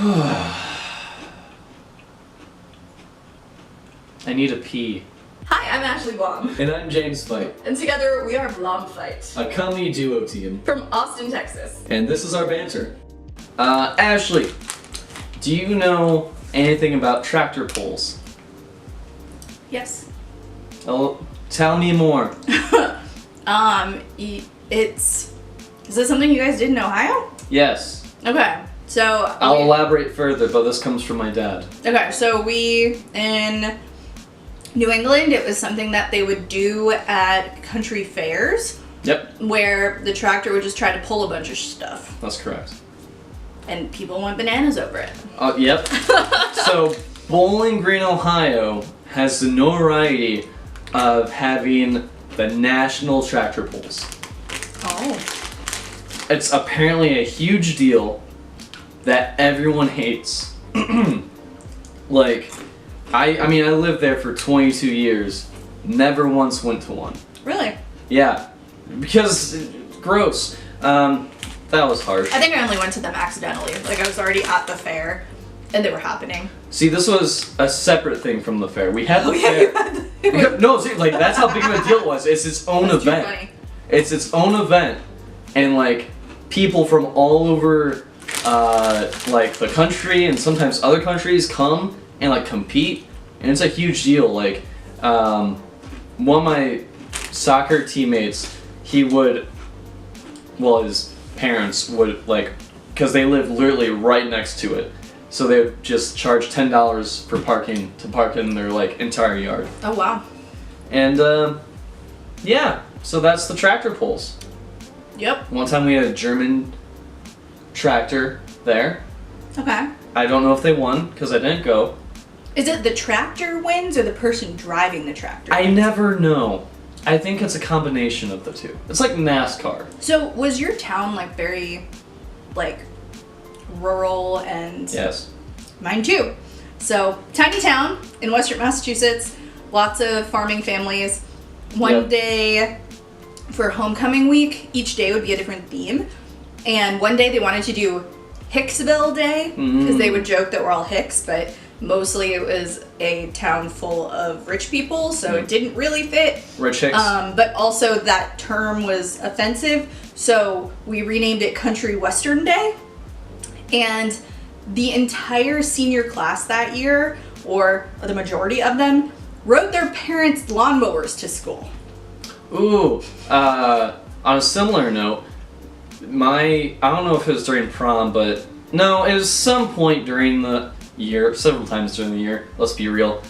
I need a pee. Hi, I'm Ashley Blom. And I'm James Fight. And together we are BlomFite. A comedy duo team. From Austin, Texas. And this is our banter. Ashley, do you know anything about tractor pulls? Yes. Oh, tell me more. Is this something you guys did in Ohio? Yes. Okay, so... I'll elaborate further, but this comes from my dad. Okay, so in New England, it was something that they would do at country fairs. Yep. Where the tractor would just try to pull a bunch of stuff. That's correct. And people went bananas over it. Yep. So, Bowling Green, Ohio has the notoriety of having the national tractor pulls. Oh. It's apparently a huge deal that everyone hates. Like, I mean, I lived there for 22 years. Never once went to one. Really? Yeah. Because, gross. That was harsh. I think I only went to them accidentally. Like, I was already at the fair, and they were happening. See, this was a separate thing from the fair. We had the yeah, fair. you had the... No, see, like, that's how big of a deal it was. It's its own That's event. too funny. It's its own event. And, like, people from all over, like, the country and sometimes other countries come and, like, compete. And it's a huge deal. Like, one of my soccer teammates, his parents would, like, because they lived literally right next to it. So they would just charge $10 for parking to park in their, like, entire yard. Oh, wow. And, yeah, so that's the tractor pulls. Yep. One time we had a German tractor there. Okay. I don't know if they won, because I didn't go. Is it the tractor wins or the person driving the tractor? I never know. I think it's a combination of the two. It's like NASCAR. So, was your town, like, very, like, rural and... Yes. Mine too. So, tiny town in western Massachusetts, lots of farming families. One day for homecoming week, each day would be a different theme. And one day they wanted to do Hicksville Day, because they would joke that we're all Hicks, but mostly it was a town full of rich people, so it didn't really fit. Rich Hicks. But also that term was offensive, so we renamed it Country Western Day. And the entire senior class that year, or the majority of them, rode their parents' lawnmowers to school. Ooh, on a similar note, I don't know if it was during prom, but no, it was some point during the year, several times during the year, let's be real,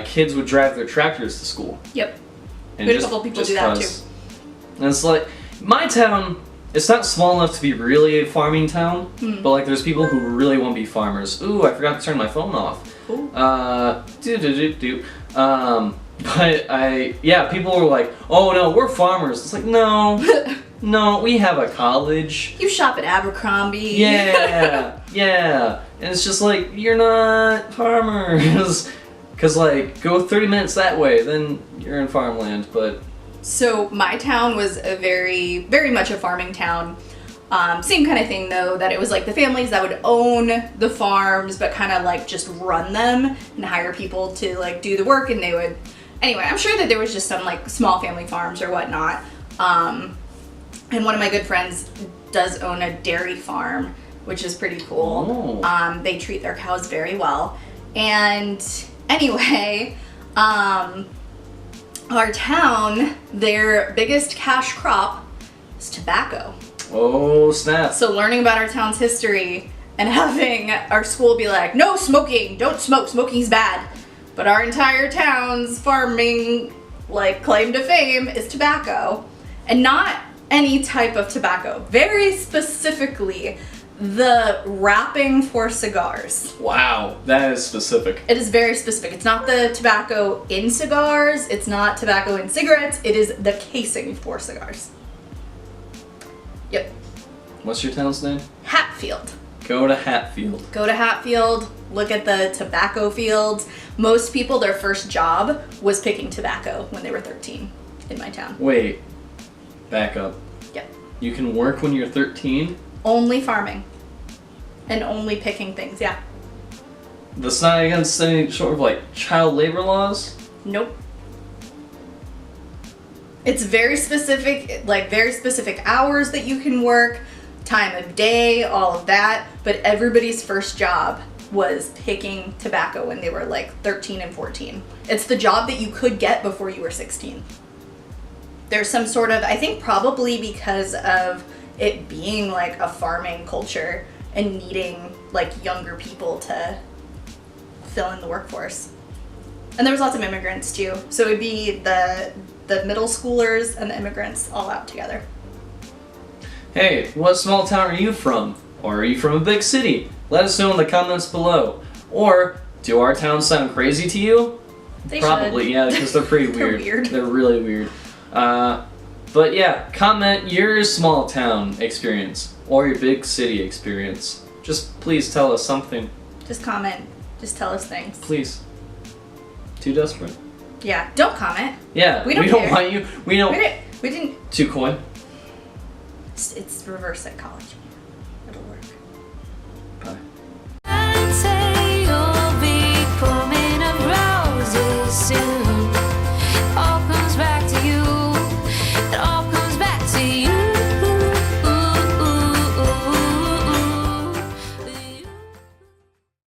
kids would drive their tractors to school. Yep. And We had a couple people do that too. And it's like, my town, it's not small enough to be really a farming town, but like there's people who really want to be farmers. Ooh, I forgot to turn my phone off. Cool. But people were like, oh no, we're farmers. It's like, no, no, we have a college. You shop at Abercrombie. Yeah, yeah. And it's just like, you're not farmers. Because like, go 30 minutes that way, then you're in farmland, but... So my town was a very, very much a farming town. Same kind of thing though, that it was like the families that would own the farms, but kind of like just run them and hire people to like do the work, and they would... Anyway, I'm sure that there was just some like small family farms or whatnot. And one of my good friends does own a dairy farm, which is pretty cool. Oh. They treat their cows very well. And anyway, our town, their biggest cash crop is tobacco. Oh, snap. So learning about our town's history and having our school be like, no smoking, don't smoke, smoking's bad. But our entire town's farming, like, claim to fame is tobacco. And not any type of tobacco. Very specifically, the wrapping for cigars. Wow, that is specific. It is very specific. It's not the tobacco in cigars. It's not tobacco in cigarettes. It is the casing for cigars. Yep. What's your town's name? Hatfield. Go to Hatfield. Go to Hatfield, look at the tobacco fields. Most people, their first job was picking tobacco when they were 13 in my town. Wait, back up. Yep. You can work when you're 13? Only farming. And only picking things, yeah. That's not against any sort of like child labor laws? Nope. It's very specific, like very specific hours that you can work, time of day, all of that. But everybody's first job was picking tobacco when they were like 13 and 14. It's the job that you could get before you were 16. There's some sort of, I think probably because of it being like a farming culture and needing like younger people to fill in the workforce. And there was lots of immigrants too. So it'd be the middle schoolers and the immigrants all out together. Hey, what small town are you from? Or are you from a big city? Let us know in the comments below. Or, do our towns sound crazy to you? They Probably, should. yeah, because they're pretty They're weird. weird. They're really weird. But yeah, comment your small town experience or your big city experience. Just please tell us something. Just comment. Just tell us things. Please. Too desperate. Yeah, don't comment. Yeah, We don't don't care. want you. We don't. We didn't. Too coy. It's reverse psychology.